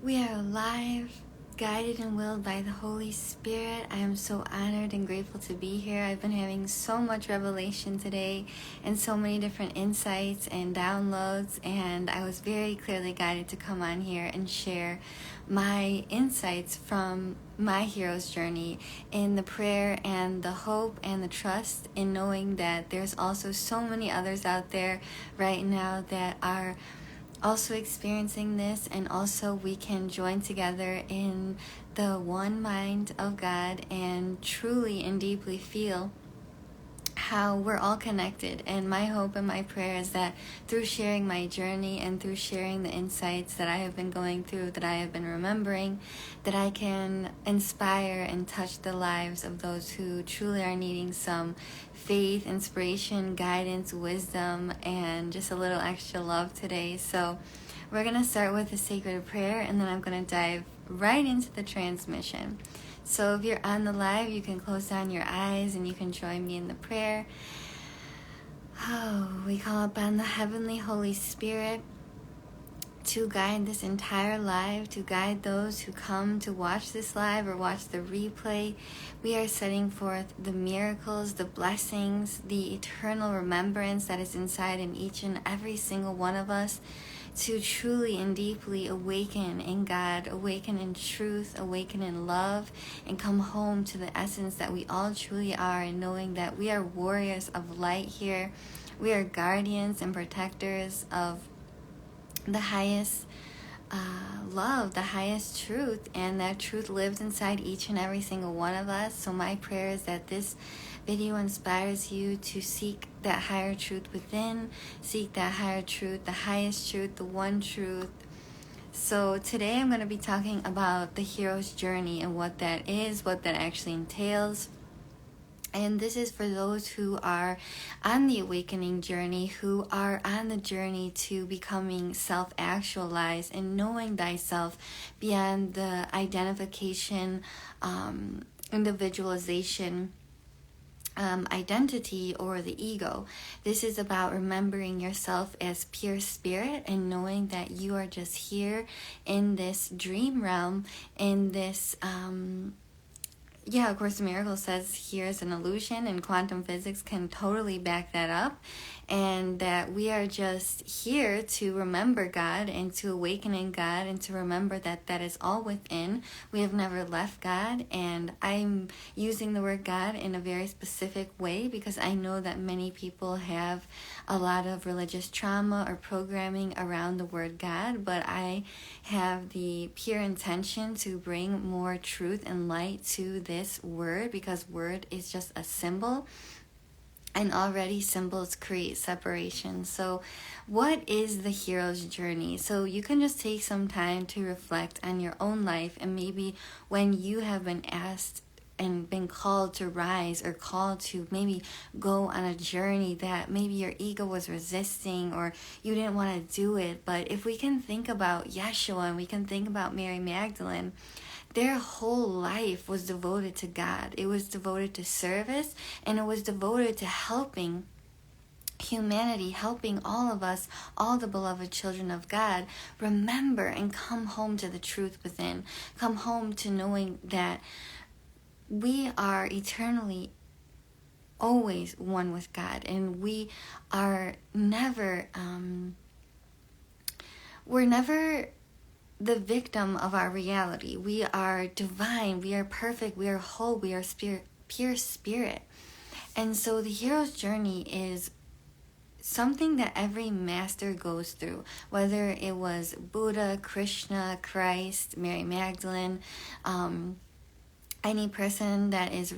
We are alive, guided and willed by the Holy Spirit. I am so honored and grateful to be here. I've been having so much revelation today and so many different insights and downloads, and I was very clearly guided to come on here and share my insights from my hero's journey in the prayer and the hope and the trust in knowing that there's also so many others out there right now that are also experiencing this, and also we can join together in the one mind of God and truly and deeply feel how we're all connected. And my hope and my prayer is that through sharing my journey and through sharing the insights that I have been going through, that I have been remembering, that I can inspire and touch the lives of those who truly are needing some faith, inspiration, guidance, wisdom, and just a little extra love today. So we're going to start with a sacred prayer, and then I'm going to dive right into the transmission. So if you're on the live, you can close down your eyes and you can join me in the prayer. Oh, we call upon the Heavenly Holy Spirit to guide this entire live, to guide those who come to watch this live or watch the replay. We are setting forth the miracles, the blessings, the eternal remembrance that is inside in each and every single one of us, to truly and deeply awaken in God, awaken in truth, awaken in love, and come home to the essence that we all truly are, and knowing that we are warriors of light here. We are guardians and protectors of the highest love, the highest truth, and that truth lives inside each and every single one of us. So my prayer is that this video inspires you to seek that higher truth within, seek that higher truth, the highest truth, the one truth. So today I'm going to be talking about the hero's journey and what that is, what that actually entails. And this is for those who are on the awakening journey, who are on the journey to becoming self-actualized and knowing thyself beyond the identification, individualization, identity, or the ego. This is about remembering yourself as pure spirit and knowing that you are just here in this dream realm, in this A Course in Miracles says here is an illusion, and quantum physics can totally back that up, and that we are just here to remember God and to awaken in God and to remember that that is all within. We have never left God, and I'm using the word God in a very specific way because I know that many people have a lot of religious trauma or programming around the word God, but I have the pure intention to bring more truth and light to this word, because word is just a symbol, and already symbols create separation. So what is the hero's journey? So you can just take some time to reflect on your own life, and maybe when you have been asked and been called to rise, or called to maybe go on a journey that maybe your ego was resisting or you didn't want to do it. But if we can think about Yeshua and we can think about Mary Magdalene, their whole life was devoted to God. It was devoted to service, and it was devoted to helping humanity, helping all of us, all the beloved children of God, remember and come home to the truth within. Come home to knowing that we are eternally always one with God, and we are never, we're never the victim of our reality. We are divine, we are perfect, we are whole, we are spirit, pure spirit. And so the hero's journey is something that every master goes through, whether it was Buddha, Krishna, Christ, Mary Magdalene, any person that is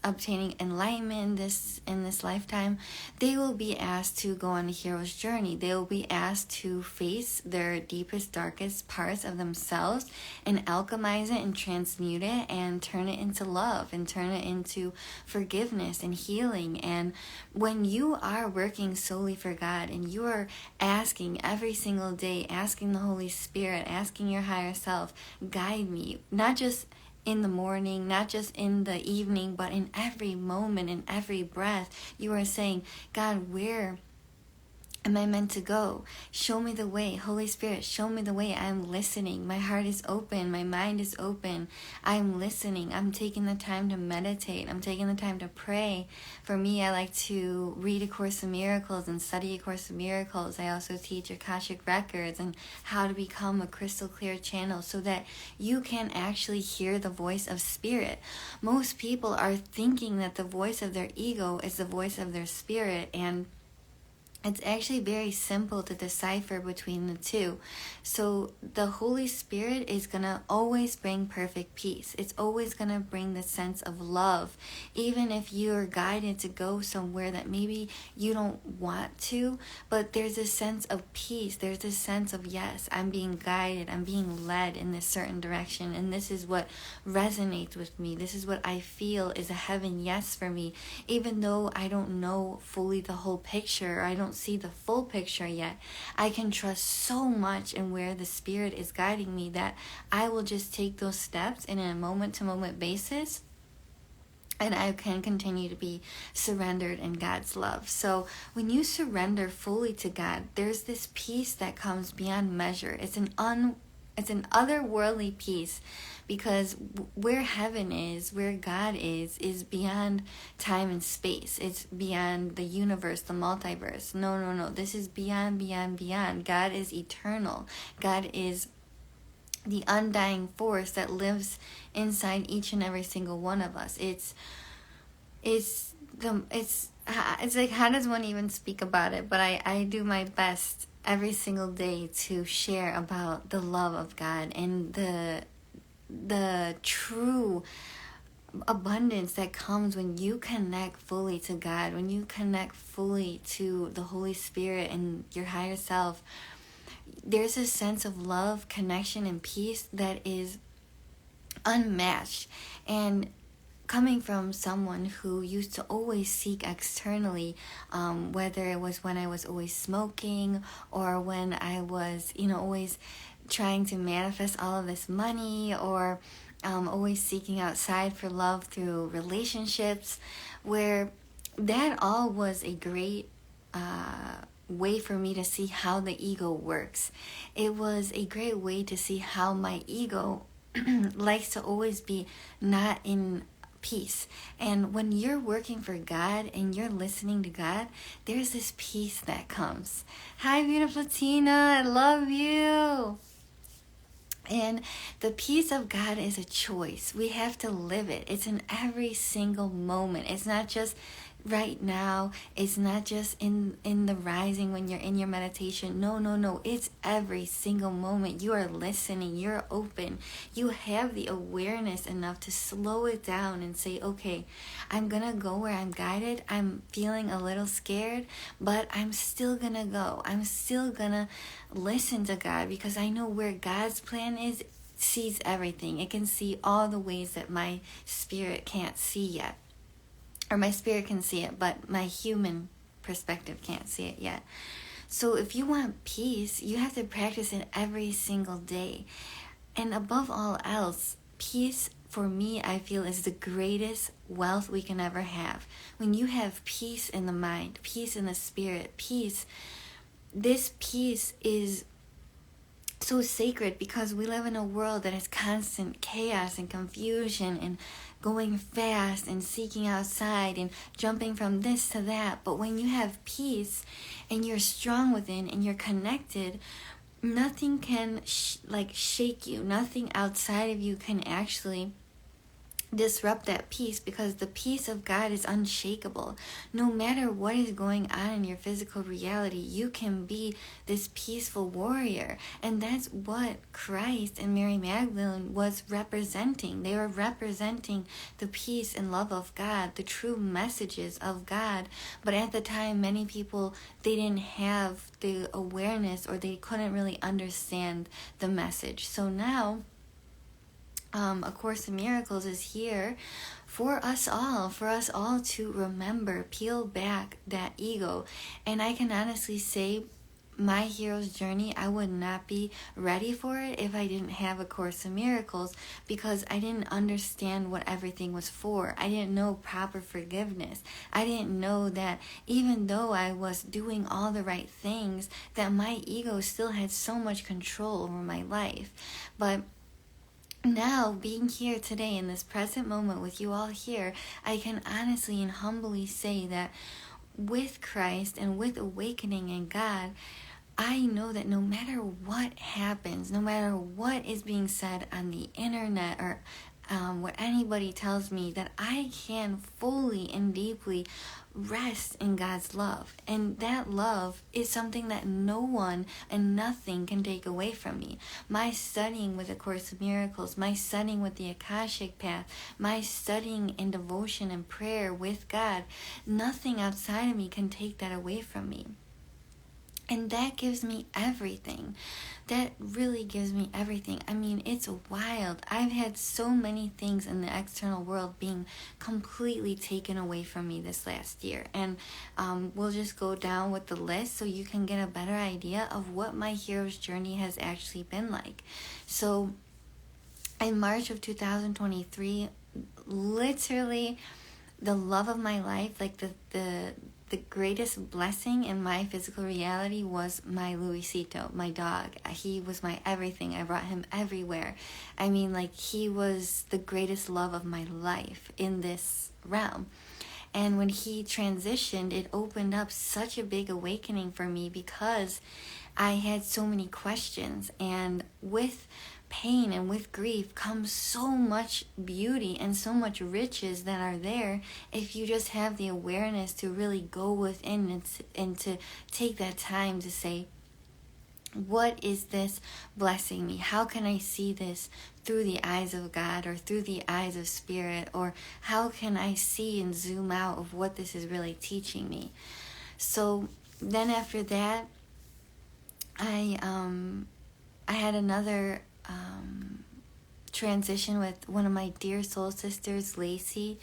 obtaining enlightenment in this lifetime, they will be asked to go on a hero's journey. They will be asked to face their deepest, darkest parts of themselves and alchemize it and transmute it and turn it into love and turn it into forgiveness and healing. And when you are working solely for God and you are asking every single day, asking the Holy Spirit, asking your higher self, guide me, not just in the morning, not just in the evening, but in every moment, in every breath, you are saying, God, where am I meant to go? Show me the way. Holy Spirit, show me the way. I'm listening. My heart is open. My mind is open. I'm listening. I'm taking the time to meditate. I'm taking the time to pray. For me, I like to read A Course in Miracles and study A Course in Miracles. I also teach Akashic Records and how to become a crystal clear channel so that you can actually hear the voice of spirit. Most people are thinking that the voice of their ego is the voice of their spirit, and it's actually very simple to decipher between the two. So the Holy Spirit is going to always bring perfect peace. It's always going to bring the sense of love. Even if you're guided to go somewhere that maybe you don't want to, but there's a sense of peace. There's a sense of, yes, I'm being guided. I'm being led in this certain direction. And this is what resonates with me. This is what I feel is a heaven yes for me. Even though I don't know fully the whole picture, or I don't see the full picture yet, I can trust so much in where the Spirit is guiding me that I will just take those steps in a moment-to-moment basis, and I can continue to be surrendered in God's love. So when you surrender fully to God, there's this peace that comes beyond measure. It's an otherworldly peace, because where heaven is, where God is beyond time and space. It's beyond the universe, the multiverse. No. This is beyond. God is eternal. God is the undying force that lives inside each and every single one of us. It's like, how does one even speak about it? But I do my best every single day to share about the love of God and the true abundance that comes when you connect fully to God, when you connect fully to the Holy Spirit and your higher self. There's a sense of love, connection, and peace that is unmatched. And coming from someone who used to always seek externally, whether it was when I was always smoking, or when I was, always trying to manifest all of this money, or always seeking outside for love through relationships, where that all was a great way for me to see how the ego works. It was a great way to see how my ego likes to always be not in peace. And when you're working for God and you're listening to God, there's this peace that comes. Hi, beautiful Tina, I love you. And the peace of God is a choice. We have to live it. It's in every single moment. It's not just right now. It's not just in the rising when you're in your meditation. No. It's every single moment. You are listening. You're open. You have the awareness enough to slow it down and say, okay, I'm going to go where I'm guided. I'm feeling a little scared, but I'm still going to go. I'm still going to listen to God, because I know where God's plan is sees everything. It can see all the ways that my spirit can't see yet. Or my spirit can see it, but my human perspective can't see it yet. So if you want peace, you have to practice it every single day. And above all else, peace for me, I feel, is the greatest wealth we can ever have. When you have peace in the mind, peace in the spirit, peace, this peace is so sacred, because we live in a world that is constant chaos and confusion and going fast and seeking outside and jumping from this to that. But when you have peace and you're strong within and you're connected, nothing can shake you. Nothing outside of you can actually disrupt that peace, because the peace of God is unshakable. No matter what is going on in your physical reality, you can be this peaceful warrior. And that's what Christ and Mary Magdalene was representing. They were representing the peace and love of God, the true messages of God. But at the time, many people, they didn't have the awareness, or they couldn't really understand the message. So now, A Course in Miracles is here for us all to remember, peel back that ego. And I can honestly say, my hero's journey, I would not be ready for it if I didn't have A Course in Miracles, because I didn't understand what everything was for. I didn't know proper forgiveness. I didn't know that even though I was doing all the right things, that my ego still had so much control over my life. But now, being here today in this present moment with you all here, I can honestly and humbly say that with Christ and with awakening in God, I know that no matter what happens, no matter what is being said on the internet or what anybody tells me, that I can fully and deeply rest in God's love. And that love is something that no one and nothing can take away from me. My studying with A Course in Miracles, my studying with the Akashic Path, my studying in devotion and prayer with God, nothing outside of me can take that away from me. And that gives me everything. That really gives me everything. I mean, it's wild. I've had so many things in the external world being completely taken away from me this last year. And we'll just go down with the list so you can get a better idea of what my hero's journey has actually been like. So in March of 2023, literally the love of my life, like the greatest blessing in my physical reality was my Luisito, my dog. He was my everything. I brought him everywhere. I mean, like, he was the greatest love of my life in this realm. And when he transitioned, it opened up such a big awakening for me, because I had so many questions. And with pain and with grief comes so much beauty and so much riches that are there if you just have the awareness to really go within and to take that time to say, what is this blessing me? How can I see this through the eyes of God or through the eyes of Spirit? Or how can I see and zoom out of what this is really teaching me? So then after that, I had another transition with one of my dear soul sisters, Lacey,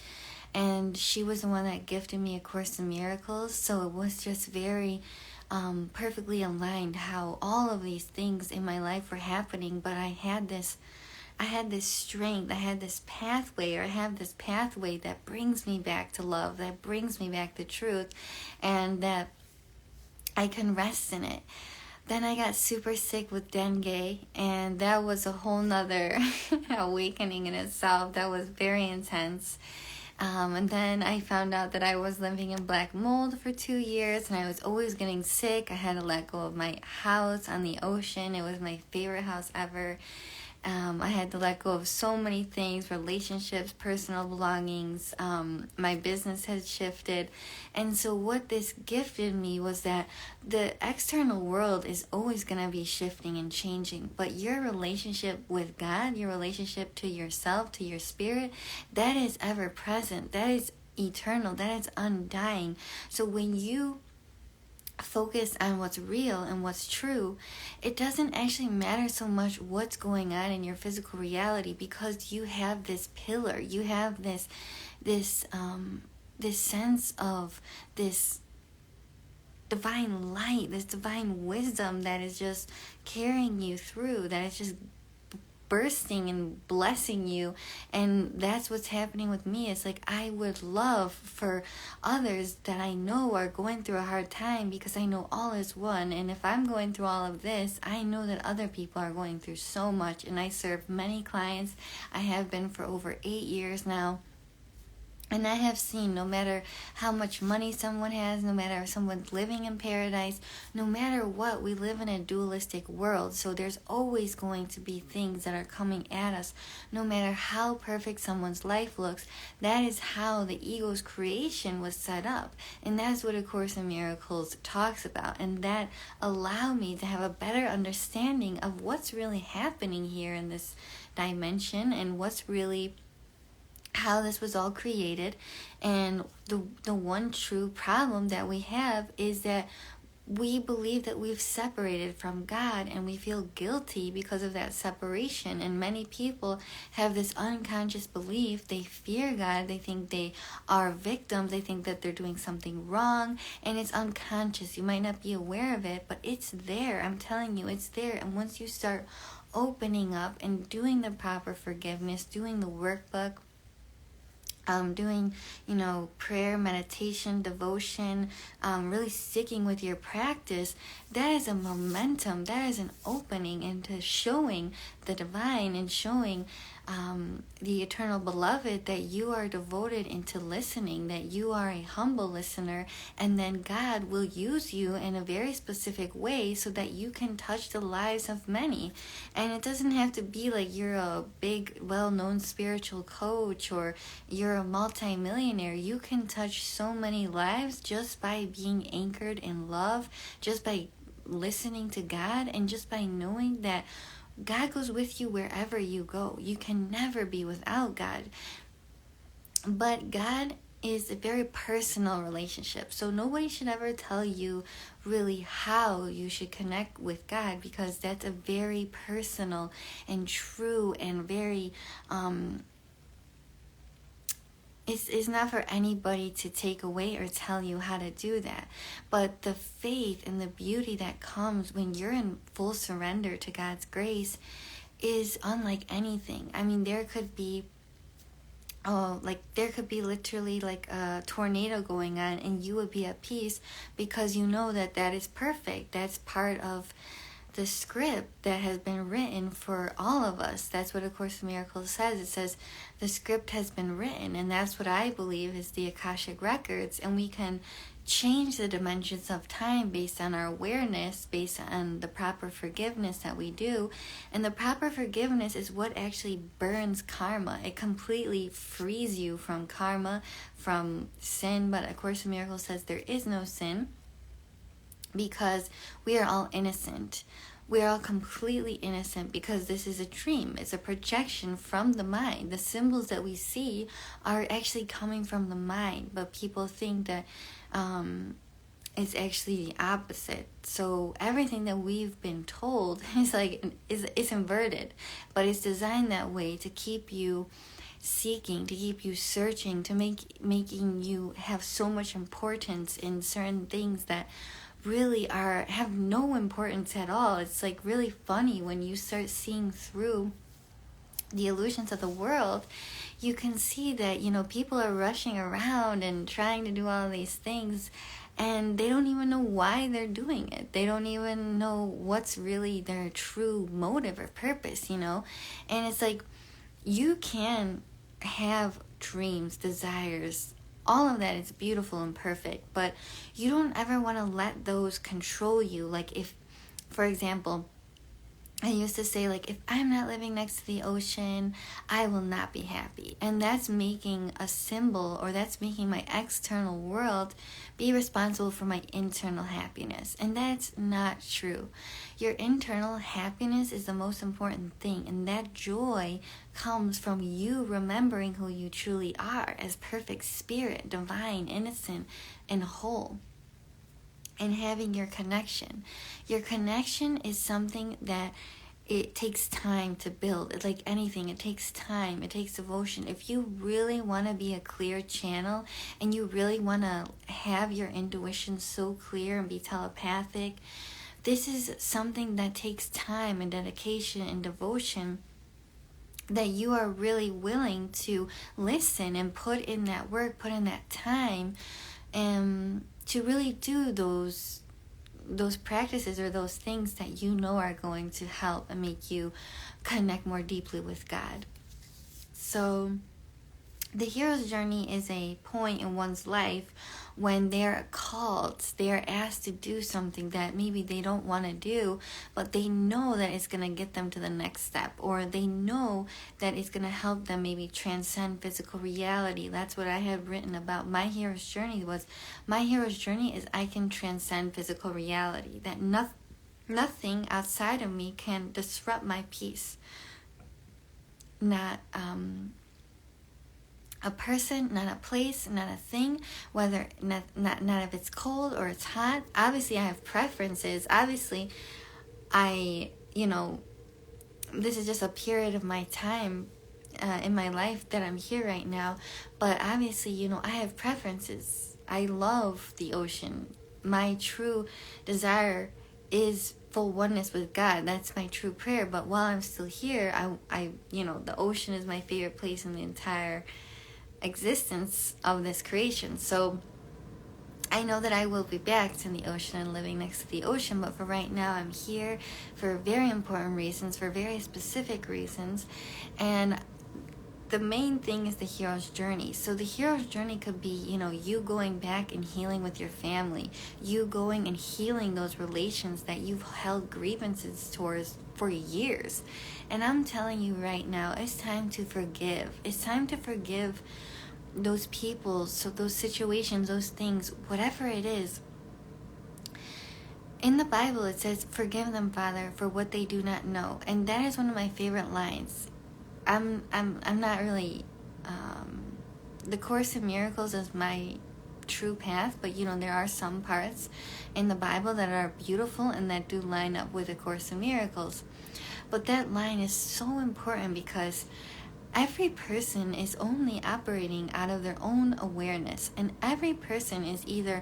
and she was the one that gifted me A Course in Miracles. So it was just very perfectly aligned how all of these things in my life were happening. But I had this strength, I had this pathway, or I have this pathway that brings me back to love, that brings me back to truth, and that I can rest in it. Then I got super sick with dengue, and that was a whole nother awakening in itself. That was very intense. And then I found out that I was living in black mold for 2 years, and I was always getting sick. I had to let go of my house on the ocean. It was my favorite house ever. I had to let go of so many things, relationships, personal belongings. My business had shifted. And so what this gifted me was that the external world is always going to be shifting and changing. But your relationship with God, your relationship to yourself, to your spirit, that is ever present. That is eternal. That is undying. So when you focus on what's real and what's true, it doesn't actually matter so much what's going on in your physical reality, because you have this pillar, you have this sense of this divine light, this divine wisdom that is just carrying you through, that is just bursting and blessing you. And that's what's happening with me. It's like I would love for others that I know are going through a hard time, because I know all is one. And if I'm going through all of this, I know that other people are going through so much. And I serve many clients. I have been for over 8 years now. And I have seen, no matter how much money someone has, no matter if someone's living in paradise, no matter what, we live in a dualistic world. So there's always going to be things that are coming at us. No matter how perfect someone's life looks, that is how the ego's creation was set up. And that's what A Course in Miracles talks about. And that allowed me to have a better understanding of what's really happening here in this dimension, and what's really how this was all created. And the one true problem that we have is that we believe that we've separated from God, and we feel guilty because of that separation. And many people have this unconscious belief. They fear God. They think they are victims. They think that they're doing something wrong, and it's unconscious. You might not be aware of it, but it's there. I'm telling you, it's there. And once you start opening up and doing the proper forgiveness, doing the workbook, doing, prayer, meditation, devotion, really sticking with your practice, that is a momentum, that is an opening into showing the divine and showing the eternal beloved that you are devoted into listening, that you are a humble listener, and then God will use you in a very specific way so that you can touch the lives of many. And it doesn't have to be like you're a big, well-known spiritual coach or you're a multi-millionaire. You can touch so many lives just by being anchored in love, just by listening to God, and just by knowing that God goes with you wherever you go. You can never be without God. But God is a very personal relationship. So nobody should ever tell you really how you should connect with God, because that's a very personal and true and very it's not for anybody to take away or tell you how to do that. But the faith and the beauty that comes when you're in full surrender to God's grace is unlike anything. I mean, there could be literally like a tornado going on, and you would be at peace because you know that that is perfect. That's part of the script that has been written for all of us. That's what A Course in Miracles says. It says the script has been written, and that's what I believe is the Akashic records. And we can change the dimensions of time based on our awareness, based on the proper forgiveness that we do. And the proper forgiveness is what actually burns karma. It completely frees you from karma, from sin. But A Course in Miracles says there is no sin, because we are all innocent. We are all completely innocent because this is a dream. It's a projection from the mind. The symbols that we see are actually coming from the mind, but people think that it's actually the opposite. So everything that we've been told is inverted, but it's designed that way to keep you seeking, to keep you searching, to making you have so much importance in certain things that really have no importance at all. It's like really funny when you start seeing through the illusions of the world. You can see that, people are rushing around and trying to do all these things, and they don't even know why they're doing it. They don't even know what's really their true motive or purpose, And it's like, you can have dreams, desires, all of that is beautiful and perfect, but you don't ever want to let those control you. Like if, for example, I used to say, like, if I'm not living next to the ocean, I will not be happy. And that's making a symbol, or that's making my external world be responsible for my internal happiness. And that's not true. Your internal happiness is the most important thing. And that joy comes from you remembering who you truly are as perfect spirit, divine, innocent, and whole. And having your connection. Your connection is something that it takes time to build. Like anything, it takes time. It takes devotion. If you really want to be a clear channel and you really want to have your intuition so clear and be telepathic, this is something that takes time and dedication and devotion, that you are really willing to listen and put in that work, put in that time, and to really do those practices or those things that are going to help and make you connect more deeply with God. So the hero's journey is a point in one's life when they're called, they're asked to do something that maybe they don't want to do, but they know that it's going to get them to the next step, or they know that it's going to help them maybe transcend physical reality. That's what I had written about my hero's journey was, my hero's journey is I can transcend physical reality, that nothing outside of me can disrupt my peace. Not a person, not a place, not a thing, whether not if it's cold or it's hot. Obviously, I have preferences. Obviously, this is just a period of my time in my life that I'm here right now. But obviously, I have preferences. I love the ocean. My true desire is full oneness with God. That's my true prayer. But while I'm still here, the ocean is my favorite place in the entire existence of this creation. So I know that I will be back to the ocean and living next to the ocean, but for right now I'm here for very important reasons, for very specific reasons. And the main thing is the hero's journey. So the hero's journey could be, you going back and healing with your family, you going and healing those relations that you've held grievances towards for years. And I'm telling you right now, it's time to forgive. It's time to forgive those people, so those situations, those things, whatever it is. In the Bible, it says, "Forgive them, Father, for what they do not know." And that is one of my favorite lines. I'm not really, the Course in Miracles is my true path, but there are some parts in the Bible that are beautiful and that do line up with the Course in Miracles. But that line is so important because every person is only operating out of their own awareness, and every person is either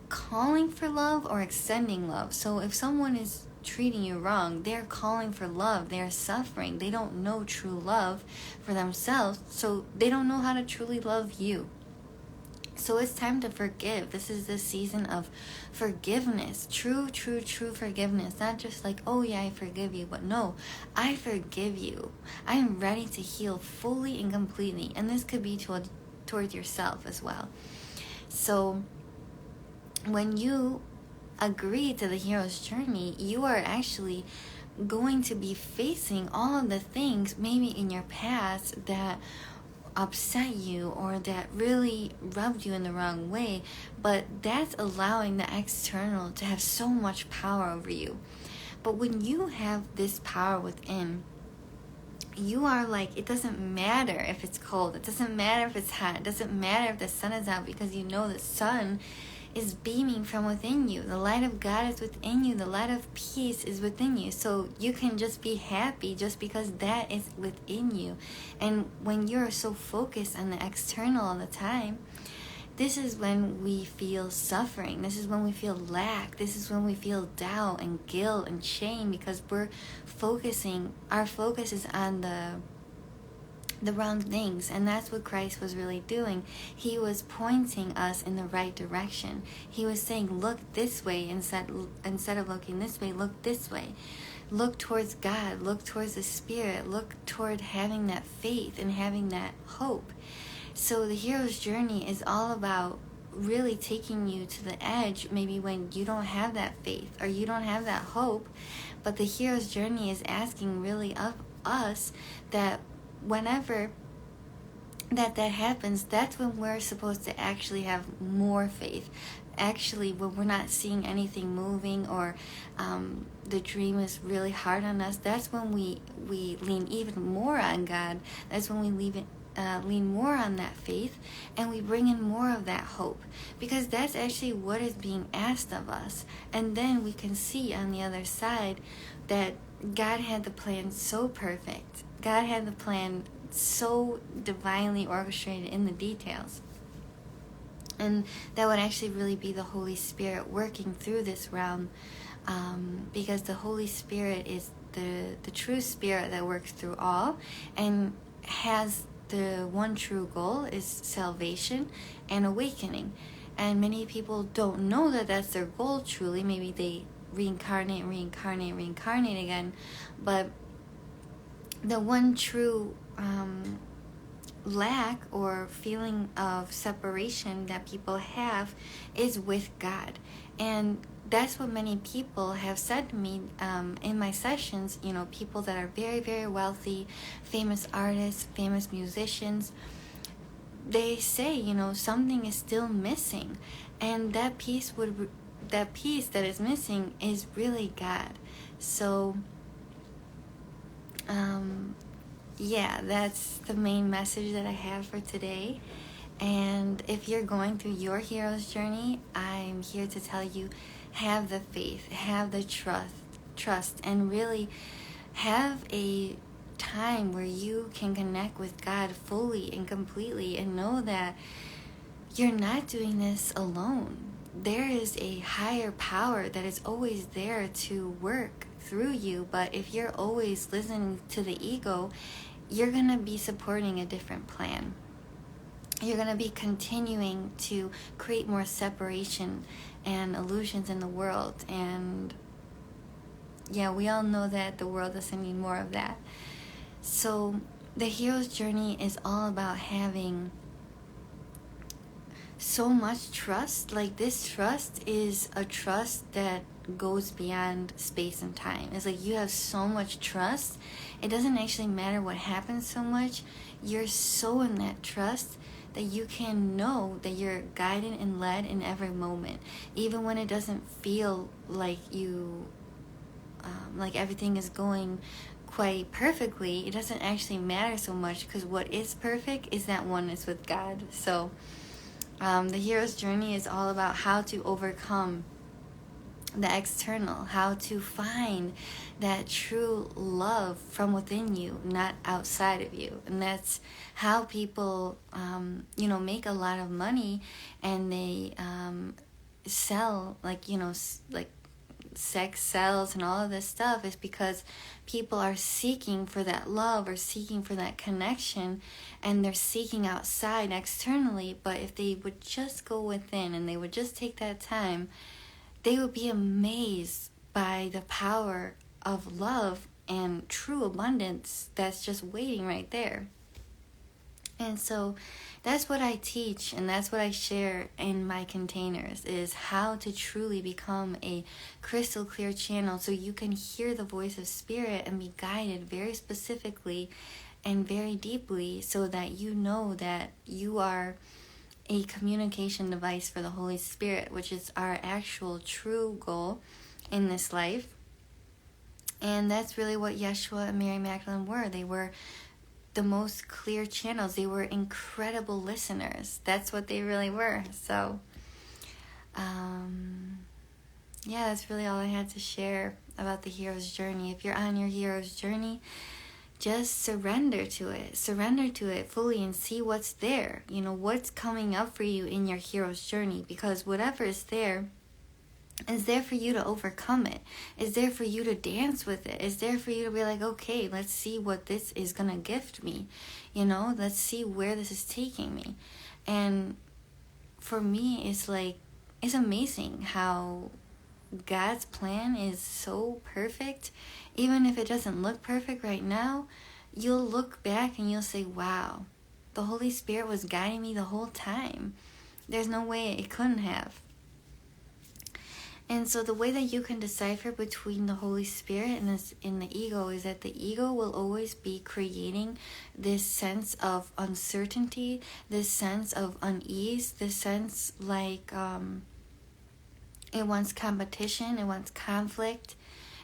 calling for love or extending love. So if someone is treating you wrong, they're calling for love, they're suffering, they don't know true love for themselves, so they don't know how to truly love you. So it's time to forgive. This is the season of forgiveness. True forgiveness. Not just like, oh yeah, I forgive you. But no, I forgive you. I am ready to heal fully and completely. And this could be towards yourself as well. So when you agree to the hero's journey, you are actually going to be facing all of the things maybe in your past that upset you or that really rubbed you in the wrong way, but that's allowing the external to have so much power over you. But when you have this power within, you are like, it doesn't matter if it's cold, it doesn't matter if it's hot, it doesn't matter if the sun is out, because you know the sun is beaming from within you. The light of God is within you. The light of peace is within you. So you can just be happy just because that is within you. And when you're so focused on the external all the time, this is when we feel suffering. This is when we feel lack. This is when we feel doubt and guilt and shame, because our focus is on the wrong things. And that's what Christ was really doing. He was pointing us in the right direction. He was saying, look this way, instead of looking this way, look this way. Look towards God, look towards the Spirit, look toward having that faith and having that hope. So the hero's journey is all about really taking you to the edge, maybe when you don't have that faith or you don't have that hope. But the hero's journey is asking really of us that whenever that happens, that's when we're supposed to actually have more faith. Actually, when we're not seeing anything moving, or the dream is really hard on us, that's when we lean even more on God. That's when we lean more on that faith, and we bring in more of that hope, because that's actually what is being asked of us. And then we can see on the other side that God had the plan so perfect. God had the plan so divinely orchestrated in the details. And that would actually really be the Holy Spirit working through this realm, because the Holy Spirit is the true spirit that works through all and has the one true goal is salvation and awakening. And many people don't know that that's their goal truly. Maybe they reincarnate again. But the one true lack or feeling of separation that people have is with God. And that's what many people have said to me in my sessions. People that are very, very wealthy, famous artists, famous musicians, they say, something is still missing. And that piece that is missing is really God. So yeah, that's the main message that I have for today. And if you're going through your hero's journey, I'm here to tell you, have the faith, have the trust, and really have a time where you can connect with God fully and completely, and know that you're not doing this alone. There is a higher power that is always there to work through you. But if you're always listening to the ego, you're going to be supporting a different plan. You're going to be continuing to create more separation and illusions in the world. And yeah, we all know that the world doesn't need more of that. So the hero's journey is all about having so much trust. Like, this trust is a trust that goes beyond space and time. It's like you have so much trust, it doesn't actually matter what happens so much. You're so in that trust that you can know that you're guided and led in every moment, even when it doesn't feel like you like everything is going quite perfectly. It doesn't actually matter so much, because what is perfect is that oneness with God. So the hero's journey is all about how to overcome the external, how to find that true love from within you, not outside of you. And that's how people, make a lot of money, and they sell, like sex sells and all of this stuff, is because people are seeking for that love or seeking for that connection, and they're seeking outside externally. But if they would just go within and they would just take that time, they would be amazed by the power of love and true abundance that's just waiting right there. And so that's what I teach, and that's what I share in my containers, is how to truly become a crystal clear channel, so you can hear the voice of spirit and be guided very specifically and very deeply, so that you know that you are a communication device for the Holy Spirit, which is our actual true goal in this life. And that's really what Yeshua and Mary Magdalene were. They were the most clear channels. They were incredible listeners. That's what they really were. So, that's really all I had to share about the hero's journey. If you're on your hero's journey, just surrender to it. Surrender to it fully and see what's there. What's coming up for you in your hero's journey. Because whatever is there for you to overcome it. It's there for you to dance with it. It's there for you to be like, okay, let's see what this is going to gift me. Let's see where this is taking me. And for me, it's amazing how God's plan is so perfect. Even if it doesn't look perfect right now, you'll look back and you'll say, wow, the Holy Spirit was guiding me the whole time. There's no way it couldn't have. And so the way that you can decipher between the Holy Spirit and the ego is that the ego will always be creating this sense of uncertainty, this sense of unease, this sense like it wants competition, it wants conflict,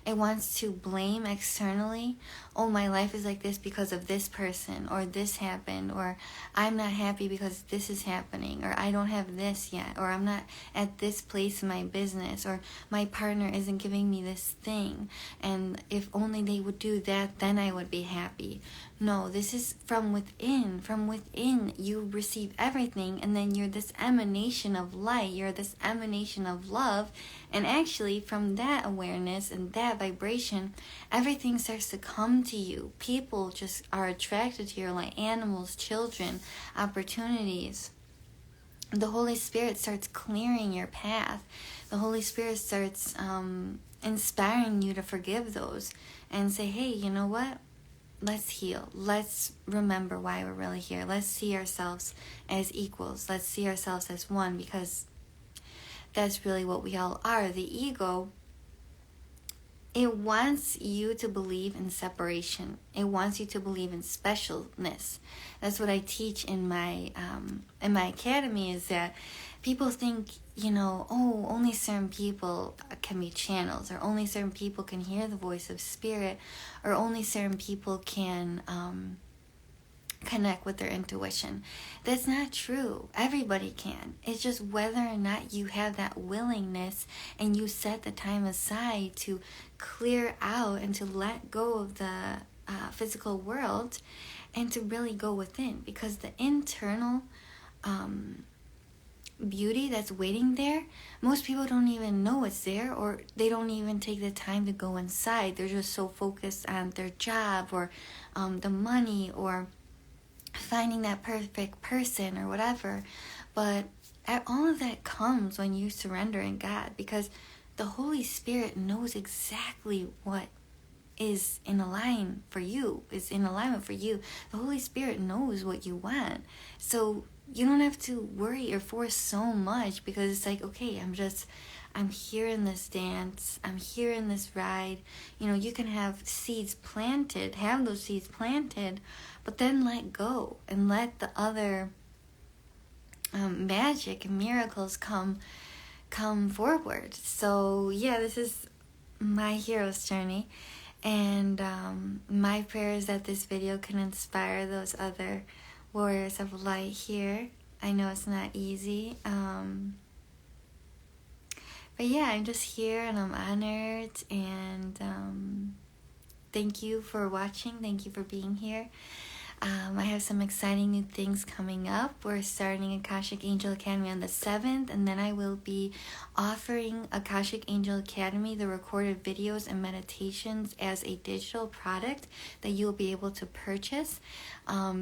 it wants to blame externally. Oh, my life is like this because of this person, or this happened, or I'm not happy because this is happening, or I don't have this yet, or I'm not at this place in my business, or my partner isn't giving me this thing, and if only they would do that, then I would be happy. No, this is from within. From within, you receive everything, and then you're this emanation of light, you're this emanation of love, and actually from that awareness and that vibration, everything starts to come to you. People just are attracted to you, like animals, children, opportunities. The Holy Spirit starts clearing your path. The Holy Spirit starts inspiring you to forgive those and say, hey, you know what? Let's heal. Let's remember why we're really here. Let's see ourselves as equals. Let's see ourselves as one, because that's really what we all are. The ego, it wants you to believe in separation. It wants you to believe in specialness. That's what I teach in my academy, is that people think, only certain people can be channels, or only certain people can hear the voice of spirit, or only certain people can connect with their intuition. That's not true. Everybody can. It's just whether or not you have that willingness and you set the time aside to clear out and to let go of the physical world and to really go within, because the internal beauty that's waiting there, most people don't even know it's there, or they don't even take the time to go inside. They're just so focused on their job or the money or finding that perfect person or whatever. But all of that comes when you surrender in God, because the Holy Spirit knows exactly what is in alignment for you. The Holy Spirit knows what you want. So you don't have to worry or force so much, because it's like, okay, I'm here in this dance, I'm here in this ride. You can have those seeds planted, but then let go and let the other magic and miracles come forward. So yeah, this is my hero's journey, and my prayer is that this video can inspire those other warriors of light here. I know it's not easy, but yeah, I'm just here and I'm honored, and thank you for watching. Thank you for being here. I have some exciting new things coming up. We're starting Akashic Angel Academy on the 7th, and then I will be offering Akashic Angel Academy, the recorded videos and meditations, as a digital product that you'll be able to purchase.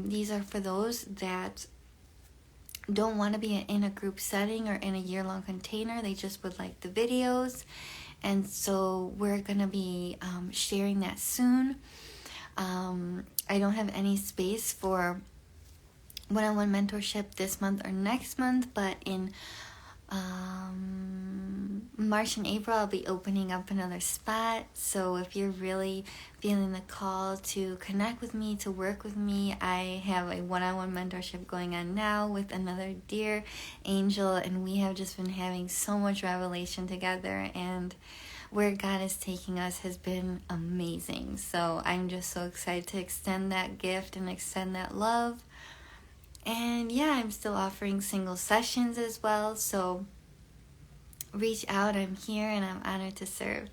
These are for those that don't want to be in a group setting or in a year-long container. They just would like the videos, and so we're going to be sharing that soon. I don't have any space for one-on-one mentorship this month or next month, but in March and April I'll be opening up another spot. So if you're really feeling the call to connect with me, to work with me, I have a one-on-one mentorship going on now with another dear angel, and we have just been having so much revelation together, and where God is taking us has been amazing. So I'm just so excited to extend that gift and extend that love. And yeah, I'm still offering single sessions as well. So reach out. I'm here and I'm honored to serve.